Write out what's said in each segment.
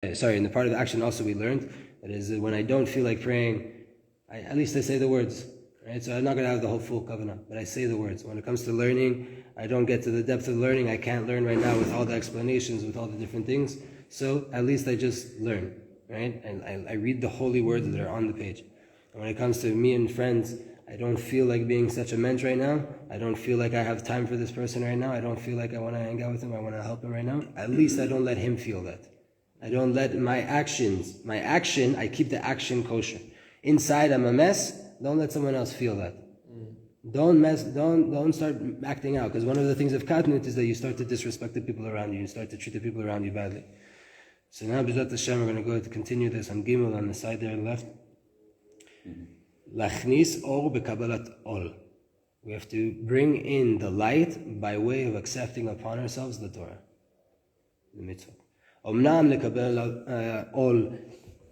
in the part of the action also we learned that is when I don't feel like praying, at least I say the words. Right? So I'm not going to have the whole full covenant, but I say the words. When it comes to learning, I don't get to the depth of learning. I can't learn right now with all the explanations, with all the different things. So at least I just learn, right? And I read the holy words that are on the page. And when it comes to me and friends, I don't feel like being such a mensch right now. I don't feel like I have time for this person right now. I don't feel like I want to hang out with him. I want to help him right now. At least I don't let him feel that. I don't let my action, I keep the action kosher. Inside I'm a mess. Don't let someone else feel that. Don't start acting out. Because one of the things of Katnut is that you start to disrespect the people around you. You start to treat the people around you badly. So now, B'ezrat Hashem, we're going to go to continue this on Gimel on the side there left. Lachnis or bekabalat ol. We have to bring in the light by way of accepting upon ourselves the Torah, the mitzvah. Omnam lekabel ol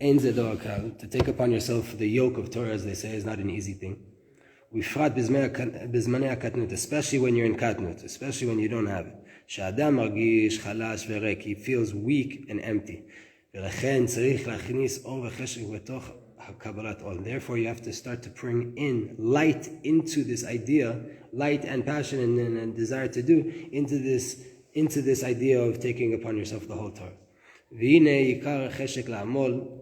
ein ze dor kal. To take upon yourself the yoke of Torah, as they say, is not an easy thing. Wifrat bizmanei katnut, especially when you're in katnut, especially when you don't have it. She'adam margish chalash verek. He feels weak and empty. V'lechen tzarich lachnis or v'cheshek betoch hakabalat ol. Therefore, you have to start to bring in light into this idea, light and passion and desire to do into this idea of taking upon yourself the whole Torah. V'hine yikar cheshek la'amol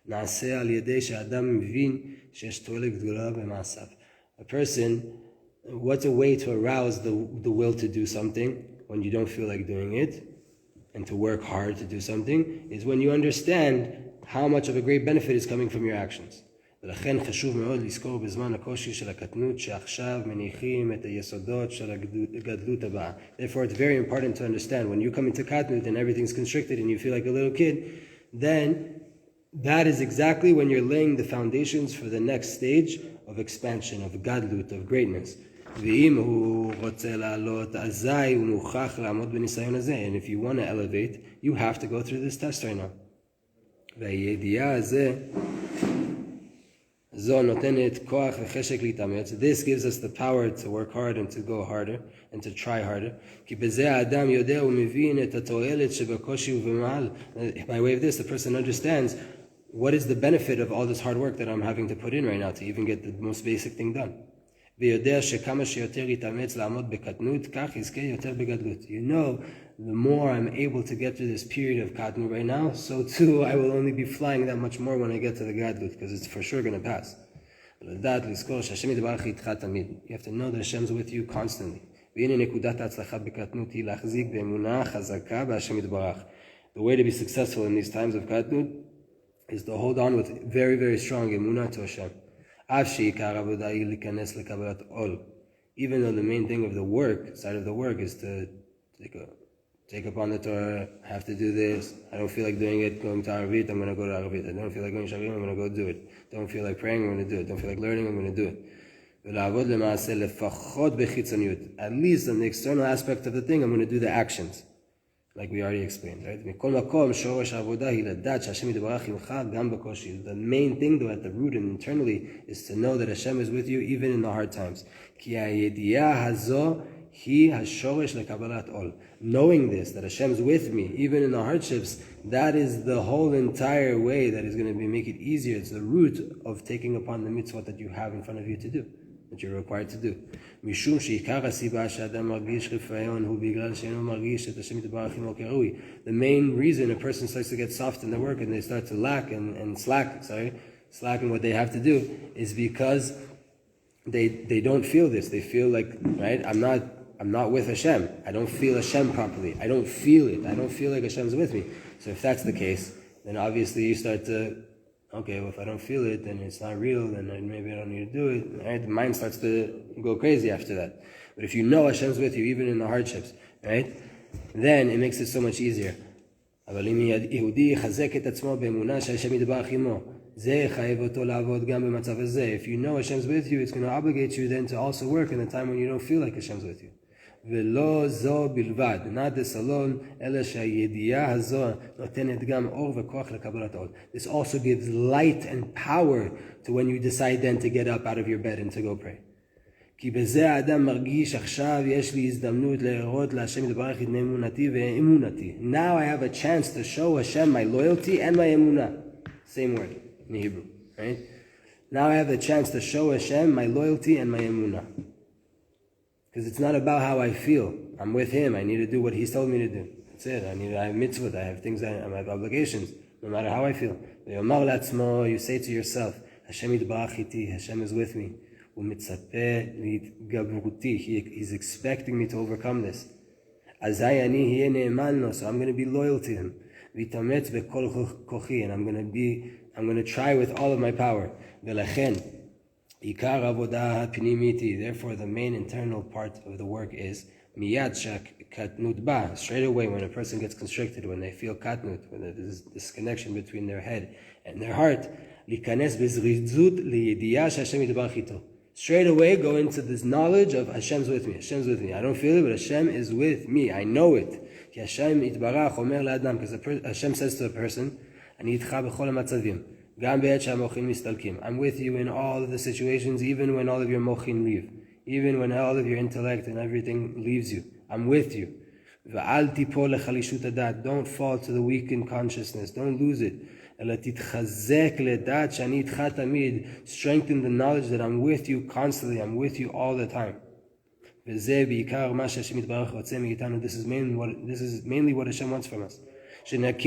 na'aseh al yedei she'adam mivin she'esh to'elek gdola b'ma'asav. A person, what's a way to arouse the will to do something when you don't feel like doing it, and to work hard to do something, is when you understand how much of a great benefit is coming from your actions. ולכן חשוב מאוד לזכור בזמן הקושי של הקטנות שעכשיו מניחים את היסודות של הגדלות הבאה. Therefore, it's very important to understand when you come into Katnut and everything's constricted and you feel like a little kid, then that is exactly when you're laying the foundations for the next stage of expansion, of gadlut, of greatness. ואם הוא רוצה לעלות, אזי הוא מוכרח לעמוד בניסיון הזה. And if you want to elevate, you have to go through this test right now. והידיעה הזה, זו נותנת כוח וחשק להתאמץ. This gives us the power to work hard and to go harder and to try harder. כי בזה האדם יודע ומבין את התועלת שבקושי ובמעל. By way of this, the person understands what is the benefit of all this hard work that I'm having to put in right now to even get the most basic thing done. ויודע שכמה שיותר יתאמץ לעמוד בקטנות, כך יזכה יותר בגדלות. You know, the more I'm able to get through this period of Katnut right now, so too I will only be flying that much more when I get to the Gadlut, because it's for sure going to pass. You have to know that Hashem's with you constantly. The way to be successful in these times of Katnut is to hold on with very, very strong emunah to Hashem. Even though the main thing of the work, side of the work, is to take upon the Torah, have to do this. I don't feel like doing it, going to Arvit, I'm going to go to Arvit. I don't feel like going to Sharim, I'm going to go do it. Don't feel like praying, I'm going to do it. Don't feel like learning, I'm going to do it. At least on the external aspect of the thing, I'm going to do the actions, like we already explained, right? The main thing, though, at the root and internally, is to know that Hashem is with you even in the hard times. Knowing this, that Hashem's with me, even in the hardships, that is the whole entire way that is going to make it easier. It's the root of taking upon the mitzvah that you have in front of you to do, that you're required to do. The main reason a person starts to get soft in their work and they start to slack in what they have to do is because they don't feel this. They feel like, right, I'm not with Hashem. I don't feel Hashem properly. I don't feel it. I don't feel like Hashem's with me. So if that's the case, then obviously you start to, okay, well, if I don't feel it, then it's not real, then maybe I don't need to do it. Right? The mind starts to go crazy after that. But if you know Hashem's with you, even in the hardships, right, then it makes it so much easier. If you know Hashem's with you, it's going to obligate you then to also work in the time when you don't feel like Hashem's with you. ולא זו בלבד, not this alone, אלא שהידיעה הזו נותנת גם אור וכוח לקבלת עול. This also gives light and power to when you decide then to get up out of your bed and to go pray. כי בזה האדם מרגיש עכשיו יש לי הזדמנות להראות להשם יתברך את אמונתי ואמונתי. Now I have a chance to show Hashem my loyalty and my emunah. Same word in Hebrew, right? Now I have a chance to show Hashem my loyalty and my emunah. Because it's not about how I feel. I'm with Him. I need to do what He's told me to do. That's it. I have mitzvot. I have things, I have obligations, no matter how I feel. You say to yourself, Hashem yitbarach iti, Hashem is with me. He's expecting me to overcome this. So I'm going to be loyal to Him. And I'm going to try with all of my power. Therefore, the main internal part of the work is Katnut. Straight away, when a person gets constricted, when they feel Katnut, when there's this connection between their head and their heart, straight away go into this knowledge of Hashem's with me. Hashem's with me. I don't feel it, but Hashem is with me. I know it. Because Hashem says to a person, I'm with you in all of the situations, even when all of your mochin leave, even when all of your intellect and everything leaves you. I'm with you. Don't fall to the weakened consciousness. Don't lose it. Strengthen the knowledge that I'm with you constantly. I'm with you all the time. This is mainly what Hashem wants from us. That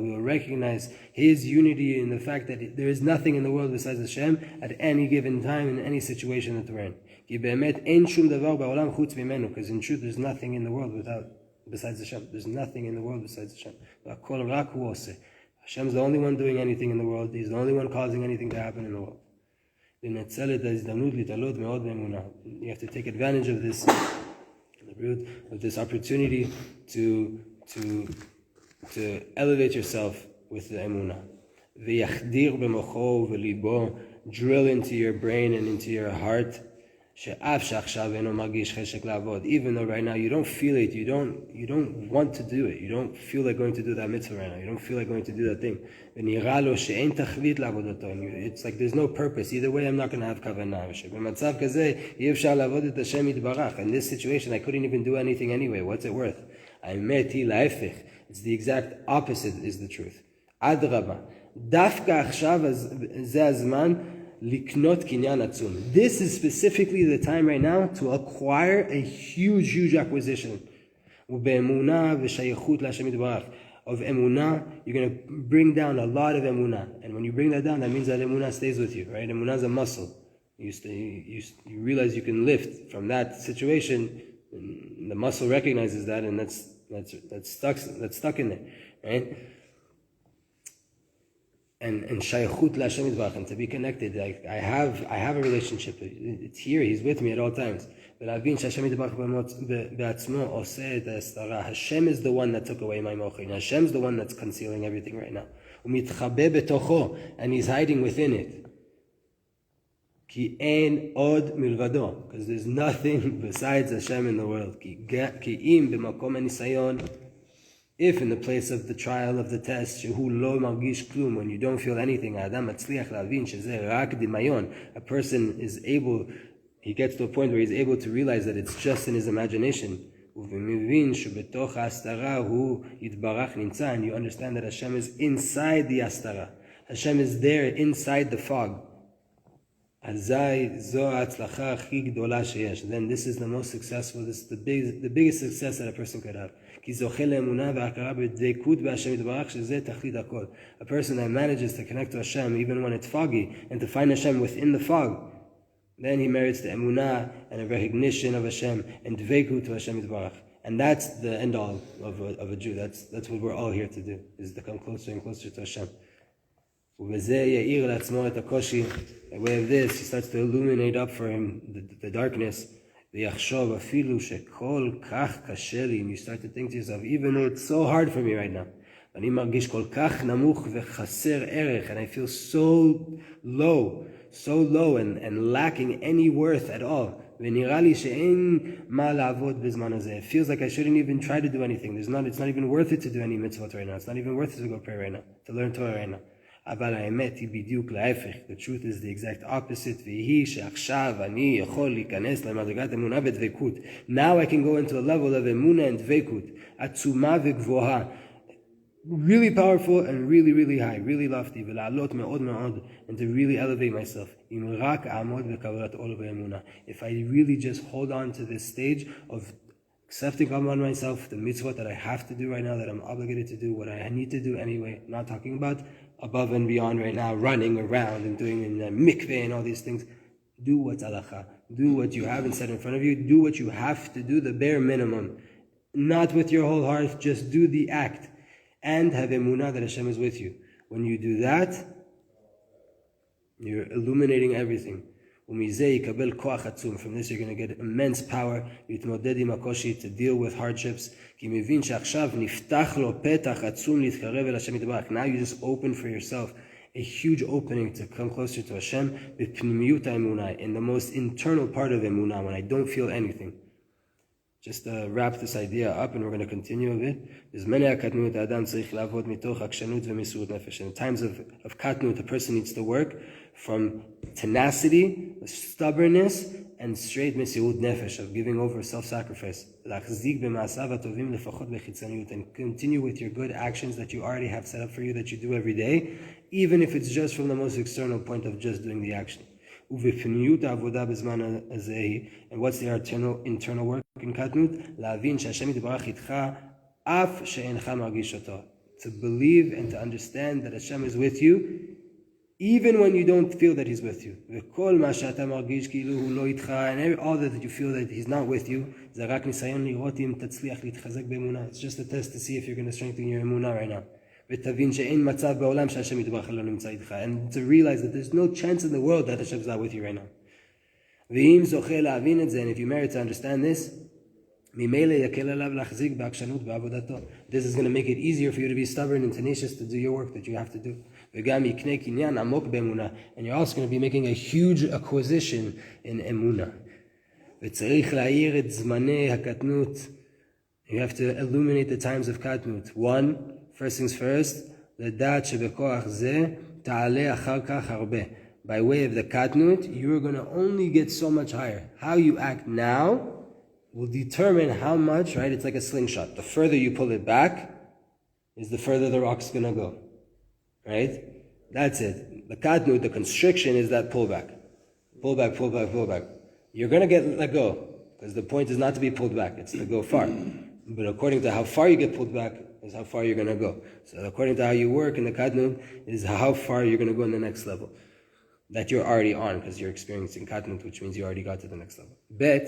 we will recognize His unity in the fact that there is nothing in the world besides Hashem at any given time in any situation that we're in. Because in truth there's nothing in the world besides Hashem. There's nothing in the world besides Hashem. Hashem's the only one doing anything in the world. He's the only one causing anything to happen in the world. You have to take advantage of this opportunity to elevate yourself with the emunah. Drill into your brain and into your heart. Even though right now you don't feel it, you don't want to do it, you don't feel like going to do that mitzvah right now, you don't feel like going to do that thing. It's like there's no purpose. Either way, I'm not going to have kavanah. In this situation, I couldn't even do anything anyway. What's it worth? It's the exact opposite is the truth. This is specifically the time right now to acquire a huge acquisition. Of emunah, you're going to bring down a lot of emunah. And when you bring that down, that means that emunah stays with you, right? Emunah is a muscle. You realize you can lift from that situation. The muscle recognizes that, and that's stuck in there, right? And shayachut l'Hashem yitbarach, and to be connected. Like I have a relationship. It's here. He's with me at all times. Hashem is the one that took away my mochin. Hashem is the one that's concealing everything right now. And He's hiding within it. Because there's nothing besides Hashem in the world. If in the place of the trial of the test, when you don't feel anything, a person is able, he gets to a point where he's able to realize that it's just in his imagination. And you understand that Hashem is inside the astara. Hashem is there inside the fog. Then this is the most successful, this is the biggest success that a person could have. A person that manages to connect to Hashem even when it's foggy, and to find Hashem within the fog, then he merits the emunah and a recognition of Hashem and dveikut to Hashem Yitbarach. And that's the end all of a Jew. That's what we're all here to do, is to come closer and closer to Hashem. By way of this, he starts to illuminate up for him the darkness. And you start to think to yourself, even though it's so hard for me right now, and I feel so low and lacking any worth at all. It feels like I shouldn't even try to do anything. It's not even worth it to do any mitzvot right now. It's not even worth it to go pray right now, to learn Torah right now. אבל האמת היא בדיוק להפך. The truth is the exact opposite. והיא שעכשיו אני יכול להיכנס למדרגת אמונה ודבקות. Now I can go into a level of אמונה and דבקות. עצומה וגבוהה. Really powerful and really, really high, really lofty, ולעלות מאוד מאוד, and to really elevate myself. אם רק אעמוד בקבלת עול ואמונה. If I really just hold on to this stage of accepting upon myself the mitzvot that I have to do right now, that I'm obligated to do, what I need to do anyway. I'm not talking about above and beyond right now, running around and doing in the mikveh and all these things. Do what's halacha. Do what you haven't said in front of you. Do what you have to do, the bare minimum. Not with your whole heart, just do the act. And have emunah that Hashem is with you. When you do that, you're illuminating everything. From this you're going to get immense power to deal with hardships. Now you just open for yourself a huge opening to come closer to Hashem in the most internal part of emunah, when I don't feel anything. Just to wrap this idea up, and we're going to continue a bit. In times of katnut, a person needs to work from tenacity, stubbornness, and straight mesirut nefesh, of giving over self-sacrifice. And continue with your good actions that you already have set up for you, that you do every day, even if it's just from the most external point of just doing the action. And what's the internal work in Katnut? To believe and to understand that Hashem is with you, even when you don't feel that He's with you. And all that you feel that He's not with you, it's just a test to see if you're going to strengthen your emunah right now. And to realize that there's no chance in the world that Hashem's not with you right now. And if you merit to understand this, this is going to make it easier for you to be stubborn and tenacious to do your work that you have to do. And you're also going to be making a huge acquisition in emunah. You have to illuminate the times of katnut. First things first, by way of the katnut, you are going to only get so much higher. How you act now will determine how much, right? It's like a slingshot. The further you pull it back, is the further the rock's going to go. Right? That's it. The katnut, the constriction, is that pullback. Pull back, pull back, pull back. You're going to let go, because the point is not to be pulled back, it's to go far. But according to how far you get pulled back, is how far you're going to go. So according to how you work in the katnut, is how far you're going to go in the next level. That you're already on, because you're experiencing katnut, which means you already got to the next level. By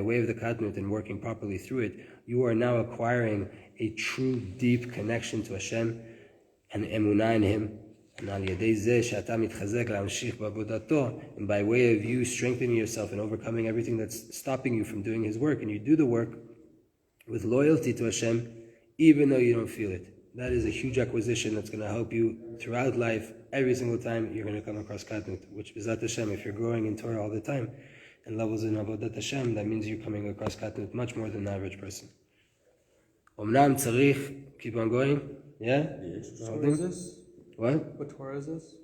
way of the katnut and working properly through it, you are now acquiring a true, deep connection to Hashem and emunah in Him. And by way of you strengthening yourself and overcoming everything that's stopping you from doing His work, and you do the work with loyalty to Hashem, even though you don't feel it. That is a huge acquisition that's going to help you throughout life. Every single time you're going to come across katnut, which is Bezat Hashem. If you're growing in Torah all the time and levels in Avodat Hashem, that means you're coming across katnut much more than the average person. Omnam tzarich, keep on going. Yeah? Which Torah is this? What? What Torah is this?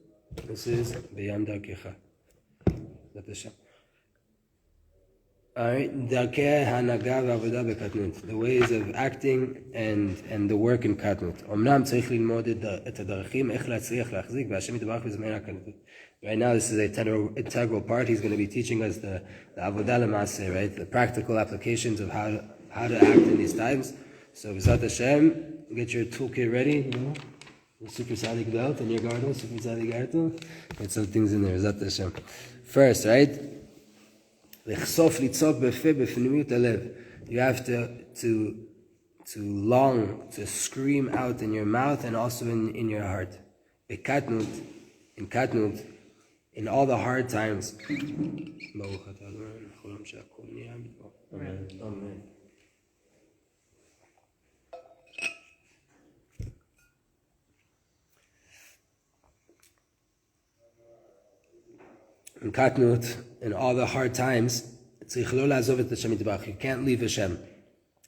This is B'yam Darkecha. Bezat Hashem. Alright, Darkei Hanaga v'Avodah beKatnut, the ways of acting and the work in Katnut. Omnam tzarich lilmod et hadarachim ech latzliach lachzik v'Hashem yitbarach b'zman haKatnut. Right now, this is an integral part. He's going to be teaching us the Avodah L'Maaseh, right? The practical applications of how to act in these times. So, Bezat Hashem, get your toolkit ready, the Super Tzadik belt and your girdle, Super Tzadik girdle. Get some things in there, Bezat Hashem. First, right? You have to long, to scream out in your mouth and also in your heart. In Katnut, in all the hard times. Amen. In Katnut, in all the hard times, you can't leave Hashem.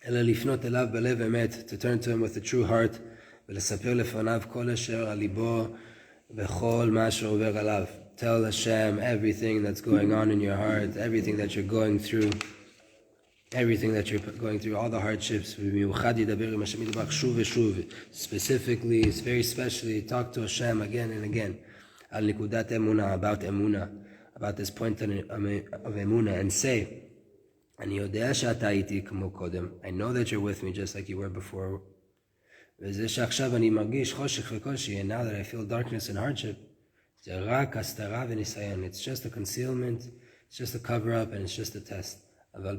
To turn to Him with a true heart, ולספר לפניו כל אשר על ליבו וכל מה שעובר עליו. Tell Hashem everything that's going on in your heart, everything that you're going through, all the hardships. Specifically, very specially, talk to Hashem again and again. Al nikudat emunah, about this point of emunah, and say, I know that you're with me just like you were before. And now that I feel darkness and hardship, it's just a concealment, it's just a cover-up, and it's just a test. But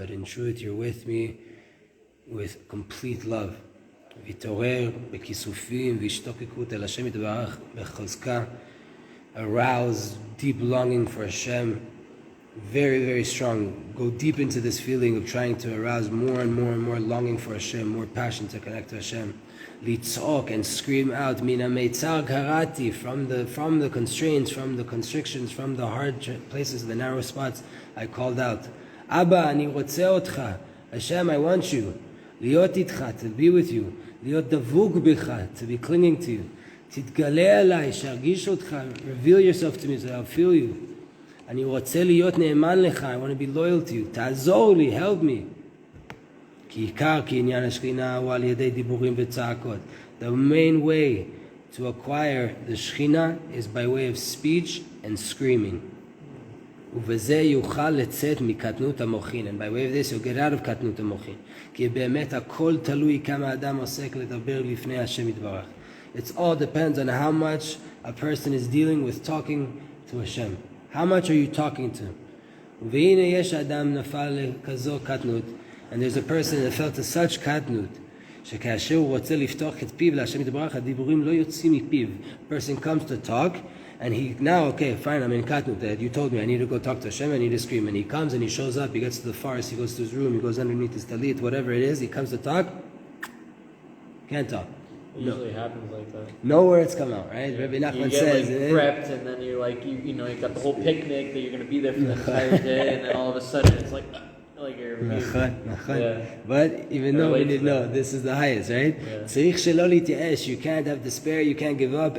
in truth, you're with me with complete love. Arouse deep longing for Hashem, very, very strong. Go deep into this feeling of trying to arouse more and more and more longing for Hashem, more passion to connect to Hashem. Litzok, and scream out, Mina meitzar karati, from the constraints, from the constrictions, from the hard places, the narrow spots, I called out, Abba, ani rotze otcha, Hashem, I want you, liot itcha, to be with you, liot davuk bicha, to be clinging to you, titgaleh alai, shargish otcha, reveal yourself to me so I'll feel you. Ani rotze liot ne'eman lecha, I want to be loyal to you, ta'azor li, help me. The main way to acquire the Shekhinah is by way of speech and screaming. And by way of this you'll get out of Katnut המוחין. It all depends on how much a person is dealing with talking to Hashem. How much are you talking to? And there's a person that fell to such katnut, שכאשר הוא רוצה לפתוח את פיו להשם יתברך, הדיבורים לא יוצאים מפיו. A person comes to talk, and he, now, okay, fine, I'm in katnut. You told me I need to go talk to Hashem, I need to scream. And he comes and he shows up, he gets to the forest, he goes to his room, he goes underneath his talit, whatever it is, he comes to talk, can't talk. It usually happens like that. No words come out, right? Rabbi Nachman says, you get prepped, and then you're like, you got the whole picnic that you're going to be there for the entire day, and then all of a sudden it's like you're yeah. But even though we didn't know, this is the highest, right? You can't have despair, you can't give up.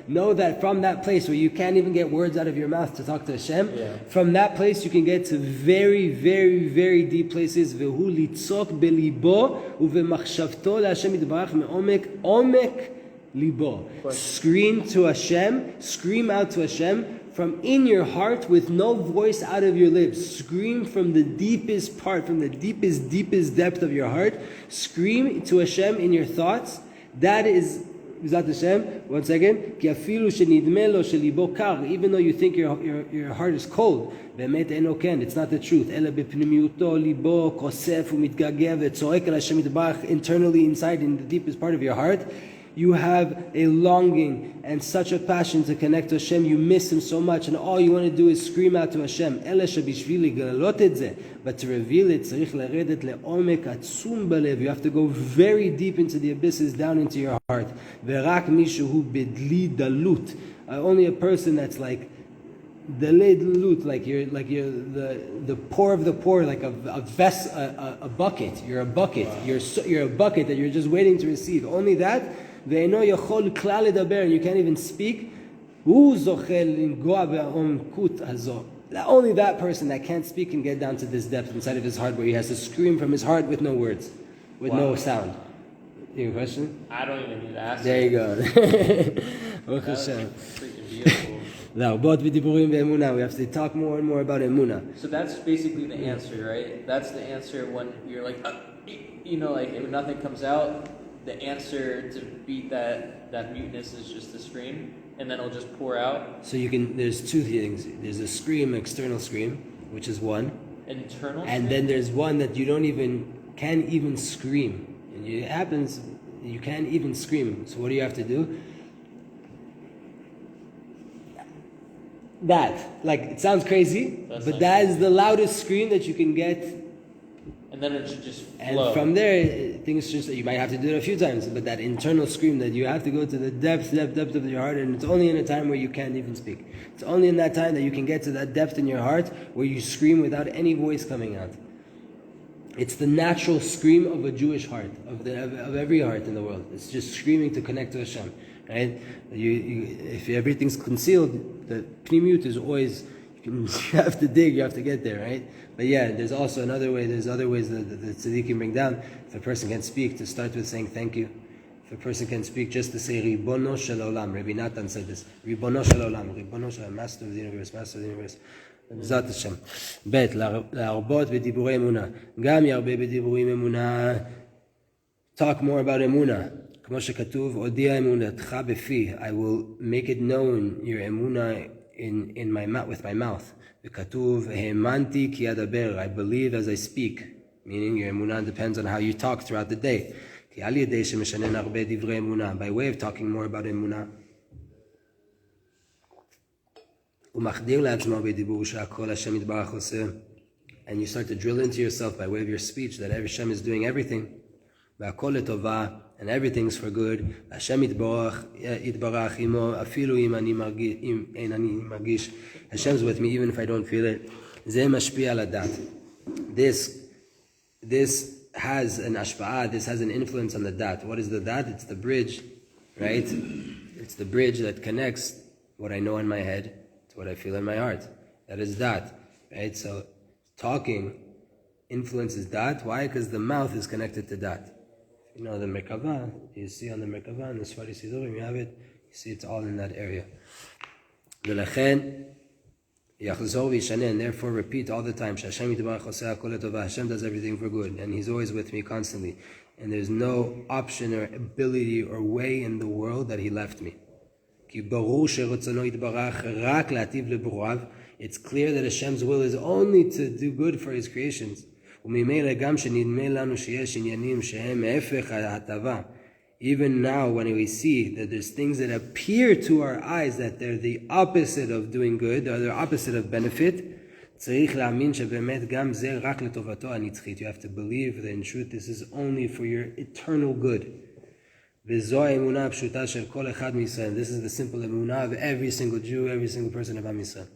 Know that from that place where you can't even get words out of your mouth to talk to Hashem, from that place you can get to very, very, very deep places. Scream to Hashem, scream out to Hashem from in your heart with no voice out of your lips. Scream from the deepest part, from the deepest depth of your heart. Scream to Hashem in your thoughts. That is, B'ezrat Hashem, one second. Even though you think your heart is cold, it's not the truth. Internally, inside, in the deepest part of your heart, you have a longing and such a passion to connect to Hashem. You miss Him so much, and all you want to do is scream out to Hashem. But to reveal it, you have to go very deep into the abysses, down into your heart. Only a person that's like like you're the poor of the poor, like a bucket. You're a bucket. You're a bucket that you're just waiting to receive. Only that. And you can't even speak. Only that person that can't speak can get down to this depth inside of his heart where he has to scream from his heart with no words, with no sound. You have a question? I don't even need to ask. There you go. That's freaking beautiful. Now, both b'diburim ve'emunah, we have to talk more and more about emunah. So that's basically the answer, right? That's the answer when you're like, like if nothing comes out, the answer to beat that muteness is just to scream, and then it'll just pour out. So there's two things. There's a scream, external scream, which is one. Internal and scream? Then there's one that you can't even scream. And it happens, you can't even scream. So what do you have to do? It sounds crazy, but that is the loudest scream that you can get. And then it should just flow. And from there, things just, you might have to do it a few times, but that internal scream that you have to go to the depth of your heart, and it's only in a time where you can't even speak. It's only in that time that you can get to that depth in your heart where you scream without any voice coming out. It's the natural scream of a Jewish heart, of every heart in the world. It's just screaming to connect to Hashem, right? If everything's concealed, the pnimiyut is always, you have to dig, you have to get there, right? But yeah, there's also another way, there's other ways that the tzaddikim bring down. If a person can speak, to start with saying thank you. If a person can speak, just to say Ribono shel olam. Rabbi Natan said this. Ribono shel olam. Ribono shel olam. Master of the universe. Master of the universe. בעזרת השם. ב' להרבות בדיבורי אמונה. גם ירבה בדיבורים אמונה. Talk more about אמונה. כמו שכתוב, הודיע אמונתך בפי. I will make it known your אמונה in my mouth, with my mouth. וכתוב, האמנתי כי אדבר. I believe as I speak. Meaning your אמונה depends on how you talk throughout the day. כי על ידי שמשנן הרבה דברי אמונה. By way of talking more about אמונה. ומחדיר לעצמו בדיבור שהכל השם יתברך עושה. And you start to drill into yourself by way of your speech that Hashem is doing everything. והכל לטובה, and everything's for good. השם יתברך עמו, אפילו אם אין אני מרגיש. Hashem's with me even if I don't feel it. זה משפיע על הדת. This has an ashpa'ah, this has an influence on the dat. What is the dat? It's the bridge, right? It's the bridge that connects what I know in my head to what I feel in my heart. That is dat, right? So talking influences dat. Why? Because the mouth is connected to dat. You know the Merkava, you see on the Merkava, and the Sfari Sidurim, you have it, you see it's all in that area. And therefore repeat all the time, Hashem does everything for good, and He's always with me constantly. And there's no option or ability or way in the world that He left me. It's clear that Hashem's will is only to do good for His creations. Even now, when we see that there's things that appear to our eyes that they're the opposite of doing good, or they're opposite of benefit, you have to believe that in truth this is only for your eternal good. This is the simple emunah of every single Jew, every single person of Am Yisrael.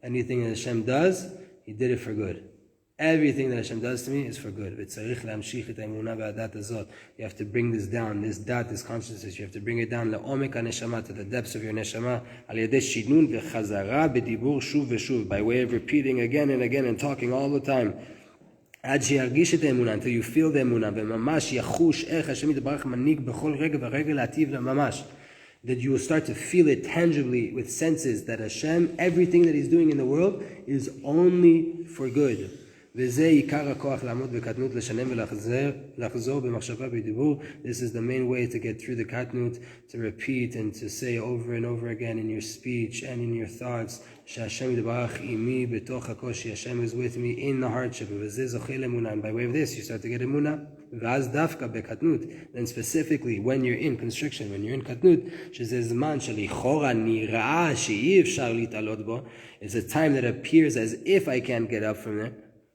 Anything that Hashem does, He did it for good. Everything that Hashem does to me is for good. You have to bring this down, this dat, this consciousness, you have to bring it down to the depths of your neshama, by way of repeating again and again and talking all the time. Until you feel the emunah, that you will start to feel it tangibly with senses that Hashem, everything that He's doing in the world is only for good. This is the main way to get through the Katnut, to repeat and to say over and over again in your speech and in your thoughts, Hashem is with me in the hardship. And by way of this, you start to get emunah. Then specifically, when you're in constriction, when you're in Katnut, it's a time that appears as if I can't get up from there.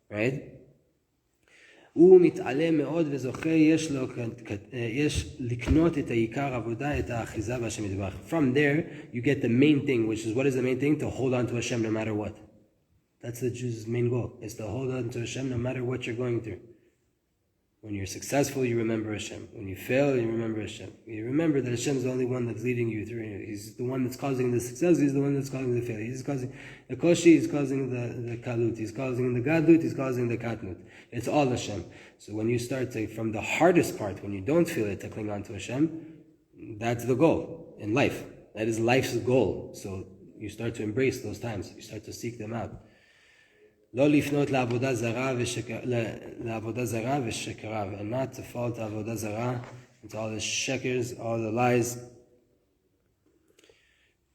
Right? From there, you get the main thing, which is, what is the main thing? To hold on to Hashem no matter what. That's the Jew's main goal, is to hold on to Hashem no matter what you're going through. When you're successful, you remember Hashem. When you fail, you remember Hashem. You remember that Hashem is the only one that's leading you through. He's the one that's causing the success. He's the one that's causing the failure. He's causing the koshi. He's causing the kalut. He's causing the gadlut. He's causing the katnut. It's all Hashem. So when you start to, from the hardest part, when you don't feel it, to cling on to Hashem, that's the goal in life. That is life's goal. So you start to embrace those times. You start to seek them out. לא לפנות לעבודה זרה ושקריו, and not to fall to עבודה זרה, into all the shekers, all the lies.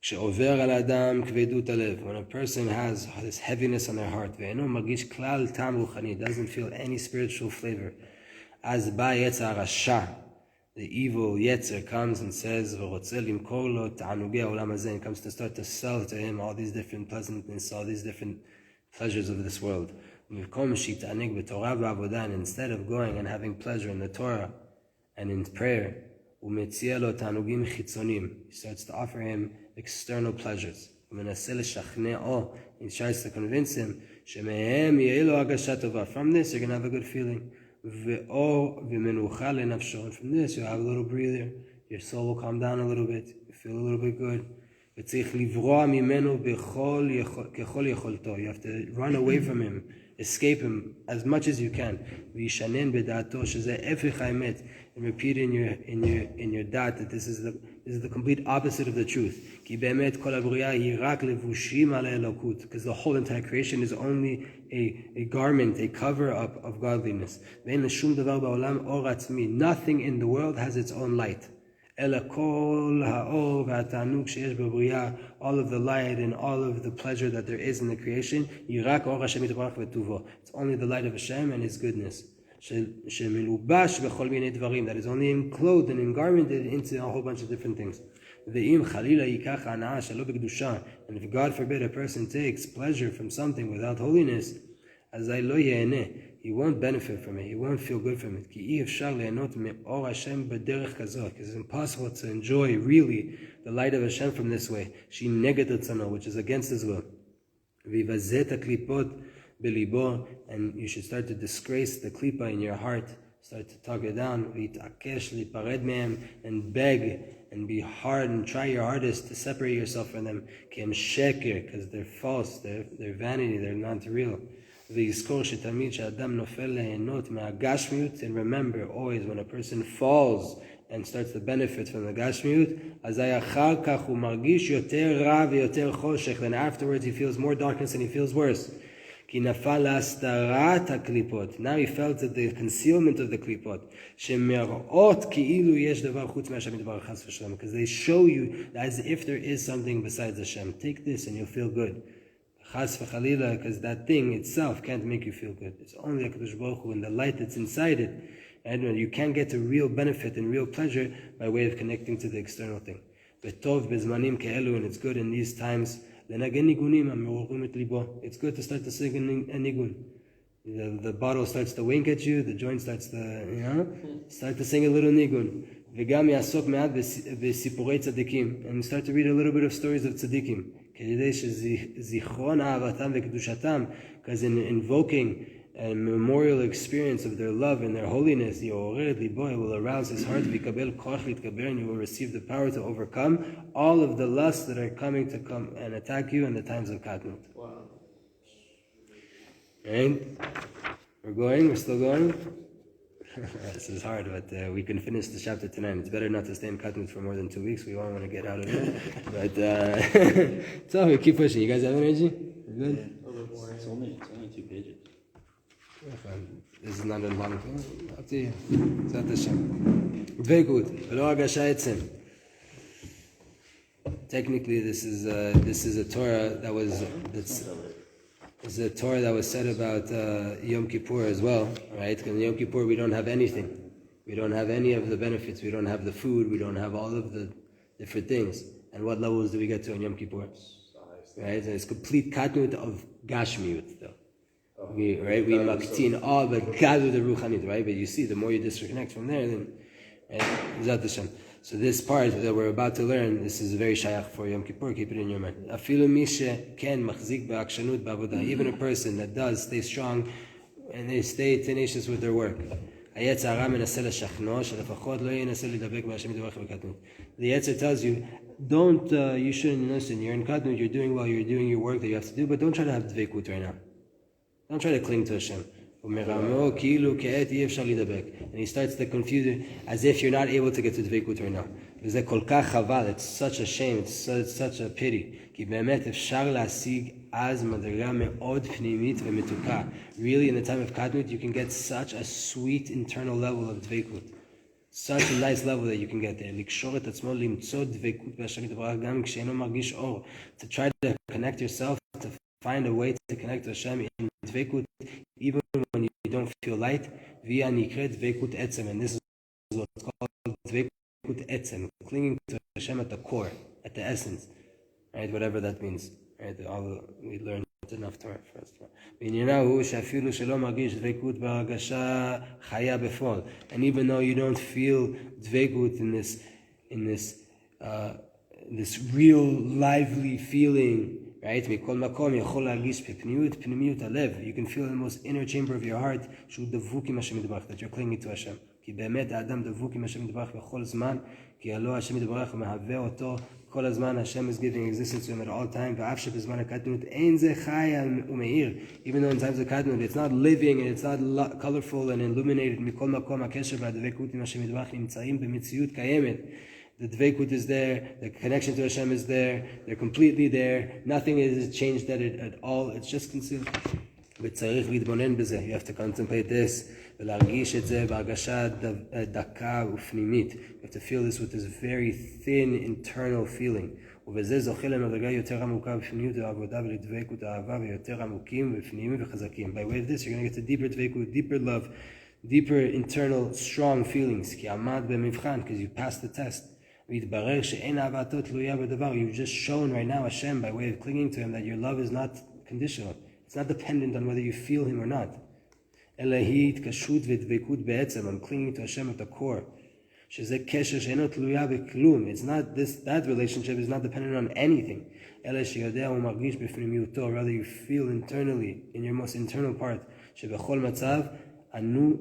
כשעובר על האדם כבדות הלב, when a person has this heaviness on their heart, ואינו מרגיש כלל טעם רוחני, doesn't feel any spiritual flavor, אז בא יצר הרשע, the evil yetzer comes and says, ורוצה למכור לו תענוגי העולם הזה, and comes to start to sell to him all these different pleasantness, all these different pleasures of this world. And instead of going and having pleasure in the Torah and in prayer, he starts to offer him external pleasures. ומנסה לשכנעו, he tries to convince him, שמהם יהיה לו הרגשה טובה. From this, you're going to have a good feeling. ומנוחה לנפשו. From this, you'll have a little breather. Your soul will calm down a little bit. You feel a little bit good. וצריך לברוע ממנו ככל יכולתו. You have to run away from him, escape him as much as you can. וישנן בדעתו שזה הפך האמת. And repeat in your dot that this is the complete opposite of the truth. כי באמת כל הבריאה היא רק לבושים על האלוקות. Because the whole entire creation is only a garment, a cover up of godliness. ואין לשום דבר בעולם אור עצמי. Nothing in the world has its own light. אלא כל האור והתענוג שיש בבריאה, all of the light and all of the pleasure that there is in the creation, היא רק אור השם יתברך וטובו. It's only the light of Hashem and His goodness. שמלובש בכל מיני דברים, that is only enclosed and engarmented into a whole bunch of different things. ואם חלילה ייקח הנאה שלא בקדושה, and if God forbid a person takes pleasure from something without holiness, אזי לא ייהנה. He won't benefit from it. He won't feel good from it. כי אי אפשר ליהנות מאור השם בדרך כזאת. Because it's impossible to enjoy really the light of Hashem from this way. שהיא נגד רצונו, which is against His will. ויבזה את הקליפות בליבו, and you should start to disgrace the klipa in your heart. Start to talk it down. ויתעקש להיפרד מהם, and beg and be hard and try your hardest to separate yourself from them. כי הם שקר, because they're false, they're vanity, they're not real. ויזכור שתמיד שאדם נופל ליהנות מהגשמיות, and remember always when a person falls and starts to benefit from the גשמיות, אז אחר כך הוא מרגיש יותר רע ויותר חושך, then afterwards he feels more darkness and he feels worse. כי נפל להסתרת הקליפות. Now he felt that the concealment of the קליפות, שמראות כאילו יש דבר חוץ מהשם יתברך חס ושלום, because they show you as if there is something besides Hashem. Take this and you'll feel good. Chas v'chalila, because that thing itself can't make you feel good. It's only HaKadosh Baruch Hu and the light that's inside it. And you can't get to real benefit and real pleasure by way of connecting to the external thing. V'tov bezmanim ke'elu, and it's good in these times. L'nagen nigunim ha'me'orim et libo. It's good to start to sing a nigun. The bottle starts to wink at you, the joint starts to, start to sing a little nigun. V'gam yasok me'at v'sipurei tzadikim. And start to read a little bit of stories of tzadikim. Because in invoking a memorial experience of their love and their holiness, it will arouse his heart, and you will receive the power to overcome all of the lusts that are coming to come and attack you in the times of Katnut. Wow. And we're still going. This is hard, but we can finish the chapter tonight. It's better not to stay in Katnut for more than 2 weeks. We all want to get out of it. But so we keep pushing. You guys have energy? You're good? A little more. It's only 2 pages. This is not a long thing. Up to you. Zat Hashem. Very good. Technically, this is a Torah that was It's a Torah that was said about Yom Kippur as well, right? Because in Yom Kippur we don't have anything. We don't have any of the benefits. We don't have the food. We don't have all of the different things. And what levels do we get to in Yom Kippur? Right? And it's complete katnut of gashmiut, though. We maktin all, but gadu the ruchanit, right? But you see, the more you disconnect from there, then, Zat Hashem. So this part that we're about to learn, this is very shayach for Yom Kippur, keep it in your mind. Even a person that does stay strong and they stay tenacious with their work. The Yetzer tells you, you shouldn't listen, you're in Katnut, you're doing well, you're doing your work that you have to do, but don't try to have dveikut right now. Don't try to cling to Hashem. And he starts to confuse you as if you're not able to get to dveikut right now. It's such a shame, it's such a pity. Really, in the time of Katnut, you can get such a sweet internal level of dveikut. Such a nice level that you can get there. To try to connect yourself, to find a way to connect to Hashem in dveikut, even when you don't feel light, via nikret dveikut etzem, and this is what's called dveikut etzem, clinging to Hashem at the core, at the essence, right? Whatever that means, right? We learned enough Torah first. And even though you don't feel dveikut in this this real lively feeling, right? מכל מקום יכול להרגיש בפנימיות הלב. You can feel in the most inner chamber of your heart שהוא דבוק עם השם יתברך, that you're clinging to השם. כי באמת האדם דבוק עם השם יתברך בכל זמן, כי הלא השם יתברך ומהווה אותו כל הזמן. השם is giving existence to him at all time, ואף שבזמן הקטנות אין זה חי ומאיר. Even though in times of Katnut it's not living and it's not colorful and illuminated, מכל מקום הקשר והדבקות עם השם יתברך נמצאים במציאות קיימת. The dveikut is there, the connection to Hashem is there, they're completely there, nothing is changed at all, it's just concealed. וצריך להתבונן בזה, you have to contemplate this, ולהרגיש את זה בהרגשה דקה ופנימית. You have to feel this with this very thin internal feeling. ובזה זוכה למדרגה יותר עמוקה בפנימיות העבודה ולדבקות האהבה ויותר עמוקים ופנימיים וחזקים. By way of this, you're going to get to deeper dveikut, deeper love, deeper internal strong feelings. כי עמד במבחן, because you passed the test. והתברר שאין אהבתו תלויה בדבר. You've just shown right now Hashem by way of clinging to him that your love is not conditional. It's not dependent on whether you feel him or not. אלא היא התקשרות ודבקות בעצם. I'm clinging to Hashem at the core. שזה קשר שאינו תלויה בכלום. It's not this, that relationship is not dependent on anything. אלא שיודע ומרגיש בפנימיותו. Rather you feel internally, in your most internal part, שבכל מצב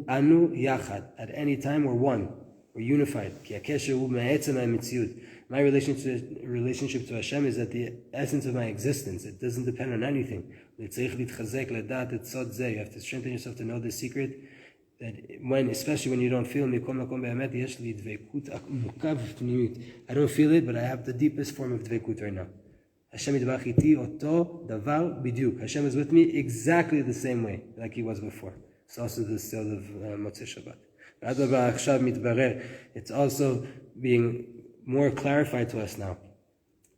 אנו יחד. At any time we're one. We're unified. כי הקשר הוא מעצם המציאות. My relationship to Hashem is at the essence of my existence. It doesn't depend on anything. צריך להתחזק, לדעת את סוד זה. You have to strengthen yourself to know the secret. That when, especially when you don't feel מכל מקום באמת, יש לי דבקות עמוקה ופנימית. I don't feel it, but I have the deepest form of דבקות right now. Hashem יתברך איתי אותו דבר בדיוק. Hashem is with me exactly the same way like he was before. It's also the sod of Motzei Shabbat. It's also being more clarified to us now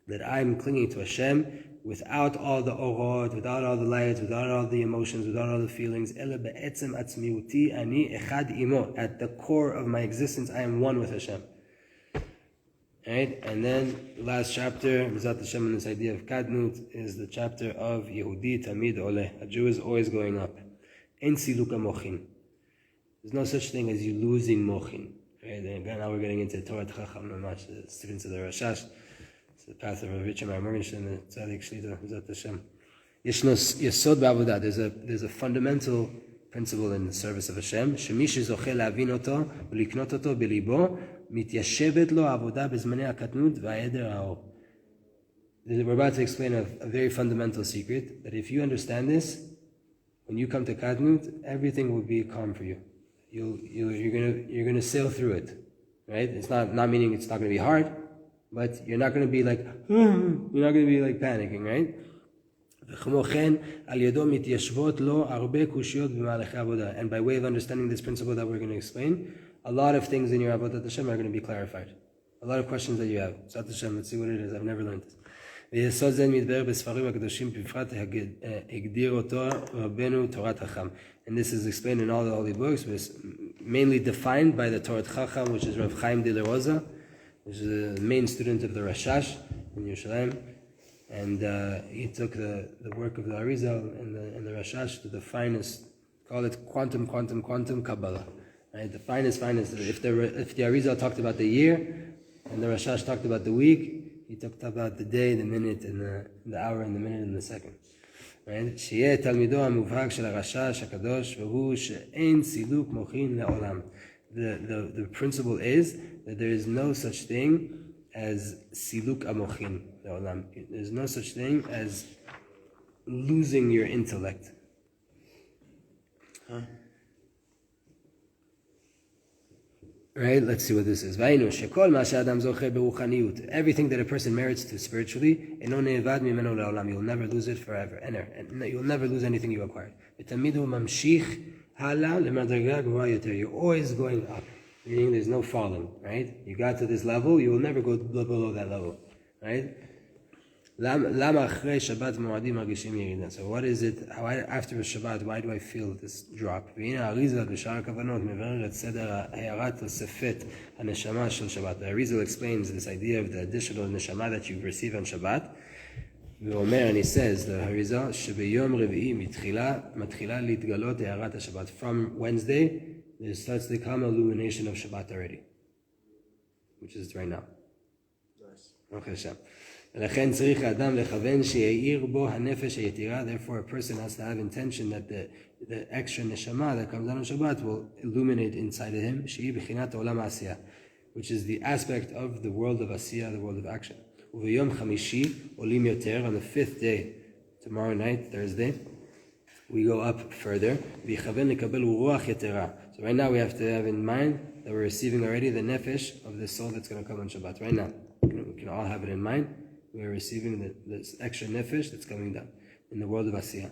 that I'm clinging to Hashem without all the orot, without all the lights, without all the emotions, without all the feelings. At the core of my existence, I am one with Hashem. Right? And then the last chapter, Mizat Hashem, and this idea of Katnut, is the chapter of Yehudi Tamid Oleh. A Jew is always going up. En siluka mochin. There's no such thing as you losing mochin. Right? And now we're getting into Torah Chacham Namash, the students of the Rashash. It's the path of Rav Yitzchak Morgenstern, the Tzadik Shlita, Mizat Hashem. Yeshnos Yesod Ba'avodah. There's a fundamental principle in the service of Hashem. Shemish zoche להבין אותו ולקנות אותו בליבו, מתיישבת לו העבודה בזמני הקטנות והעדר האור. We're about to explain a very fundamental secret, that if you understand this, when you come to Katnut, everything will be calm for you. You're gonna sail through it, right? It's not meaning it's not gonna be hard, but you're not gonna be like panicking, right? And by way of understanding this principle that we're going to explain, a lot of things in your Avodat Hashem are going to be clarified. A lot of questions that you have. Zat Hashem, let's see what it is. I've never learned this. And this is explained in all the holy books, but it's mainly defined by the Torah Chacham, which is Rav Chaim de Leroza, which is the main student of the Rashash in Yerushalayim. And he took the work of the Arizal and the Rashash to the finest, call it quantum Kabbalah. Right? The finest. If the Arizal talked about the year, and the Rashash talked about the week, he talked about the day, the minute, and the hour, and the minute, and the second. Right? שיהיה תלמידו המובהק של הרשש הקדוש, והוא שאין סילוק מוחין לעולם. The principle is that there is no such thing as siluk amochin. There's no such thing as losing your intellect. Right? Let's see what this is. Everything that a person merits to spiritually, you'll never lose it forever. And you'll never lose anything you acquired. You're always going up. Meaning there's no falling, right? You got to this level, you will never go below that level, right? So what is it, after a Shabbat, why do I feel this drop? The Arizal explains this idea of the additional neshama that you receive on Shabbat. And he says, the Arizal, from Wednesday, there starts to come illumination of Shabbat already, which is right now. Nice. בבקשה. ולכן צריך האדם לכוון שיאיר בו הנפש היתירה. Therefore a person has to have intention that the extra neshama that comes out on Shabbat will illuminate inside of him, שהיא בחינת עולם העשייה, which is the aspect of the world of עשייה, the world of action. וביום חמישי עולים יותר, on the fifth day, tomorrow night, Thursday, we go up further. ויכוון לקבל רוח יתרה. So right now we have to have in mind that we're receiving already the nefesh of the soul that's going to come on Shabbat. Right now, we can all have it in mind. We're receiving this extra nefesh that's coming down in the world of Asiyah.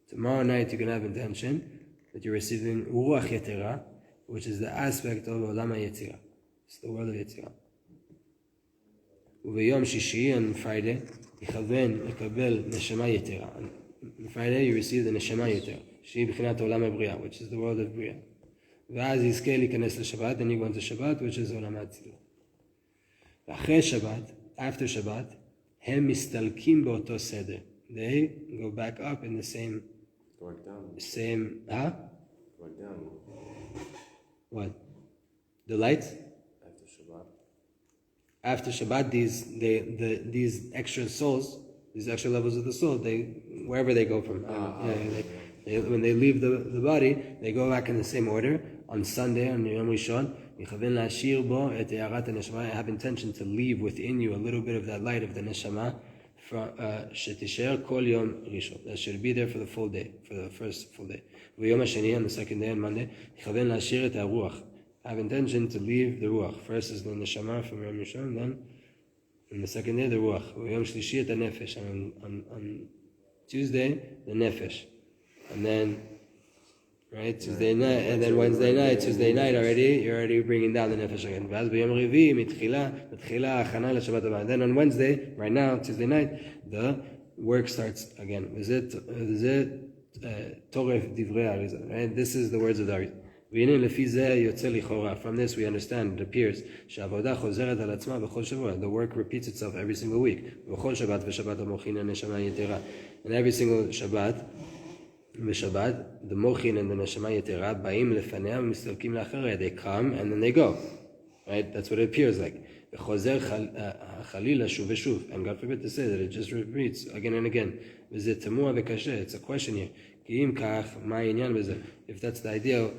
Tomorrow night you can have intention that you're receiving ruach yetera, which is the aspect of olam yetzira. It's the world of yetzira. Uvayom shishi, on Friday, yichaven lekabel neshama yetera. On Friday you receive the neshama yetera, shehi b'chinat olam habriya, which is the world of briya. V'az yizkei likanes l'Shabbat, then you go into Shabbat, which is olam hatzila. V'achei Shabbat, after Shabbat, הם מסתלקים באותו סדר. They go back up in the same... Going down. Same... Going down. What? The lights? After Shabbat. After Shabbat, these extra souls, these extra levels of the soul, wherever they go from. When they leave the body, they go back in the same order. On Sunday, on Yom Rishon, I have intention to leave within you a little bit of that light of the neshama, that should be there for the full day, for the first full day. On the second day, on Monday, I have intention to leave the ruach. First is the neshama from Yom Rishon, then on the second day the ruach. On Tuesday, the nefesh, and then right, Tuesday night, and then Tuesday night already, you're already bringing down the nefesh again. Then on Wednesday, right now, Tuesday night, the work starts again. Right? This is the words of the Arizal. From this we understand, it appears, the work repeats itself every single week. And every single Shabbat, the mochin and the neshama yetera ba'im lefanea mistalkim la'acharei. They come and then they go. Right? That's what it appears like. V'chozer chalila shuv v'shuv. And God forbid to say that it just repeats again and again. V'zeh tamua v'kasheh. It's a question here. Ki im kach ma inyan b'zeh. If that's the idea,